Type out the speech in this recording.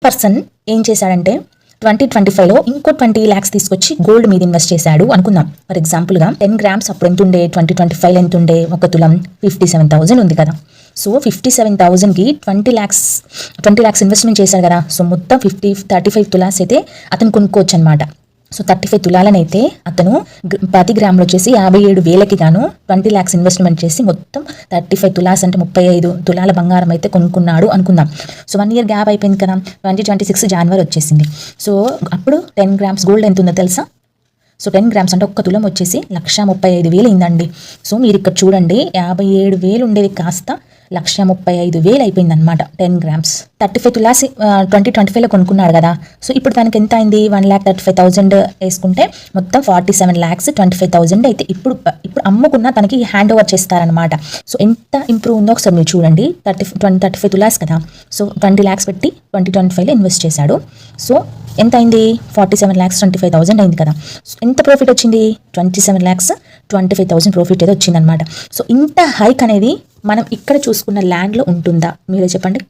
Person ఏం చేశాడంటే 2025లో ఇంకో 20 lakhs తీసుకొచ్చి గోల్డ్ మీద ఇన్వెస్ట్ చేశాడు అనుకుందాం. ఫర్ ఎగ్జాంపుల్గా 10 grams అప్పుడు ఎంత ఉండే, 2025లో ఎంత ఉండే, 1 తులం 57,000 ఉంది కదా. సో 57,000కి 20 lakhs ఇన్వెస్ట్మెంట్ చేశాడు కదా. సో మొత్తం 35 తులాస్ అయితే అతను కొనుక్కోవచ్చు అనమాట. సో 35 తులాలనైతే అతను 10 గ్రాములు వచ్చేసి 57,000కి గాను 20 lakhs ఇన్వెస్ట్మెంట్ చేసి మొత్తం 35 తులాస్ అంటే 35 తులాల బంగారం అయితే కొనుక్కున్నాడు అనుకుందాం. సో 1 year గ్యాప్ అయిపోయింది కదా. 2026 జనవరి వచ్చేసింది. సో అప్పుడు 10 grams గోల్డ్ ఎంత ఉందో తెలుసా? సో 10 grams అంటే 1 తులం వచ్చేసి 1,35,000 అయిందండి. సో మీరు ఇక్కడ చూడండి, 57,000 ఉండేది కాస్త 1,35,000 అయిపోయింది అనమాట 10 grams. 35 తులాస్ 2025లో కొనుక్కున్నాడు కదా. సో ఇప్పుడు తనకి ఎంత అయింది, 1,35,000 వేసుకుంటే మొత్తం 47,25,000 అయితే ఇప్పుడు అమ్ముకున్న తనకి హ్యాండ్ ఓవర్ చేస్తారనమాట. సో ఎంత ఇంప్రూవ్ ఉందో ఒకసారి మీరు చూడండి. 35 తులాస్ కదా. సో 20 lakhs పెట్టి 2025లో ఇన్వెస్ట్ చేశాడు. సో ఎంత అయింది, 47,25,000 అయింది కదా. సో ఎంత ప్రాఫిట్ వచ్చింది, 27,25,000 ప్రాఫిట్ అయితే వచ్చిందనమాట. సో ఇంత హైక్ అనేది మనం ఇక్కడ చూసుకున్న ల్యాండ్లో ఉంటుందా మీరే చెప్పండి.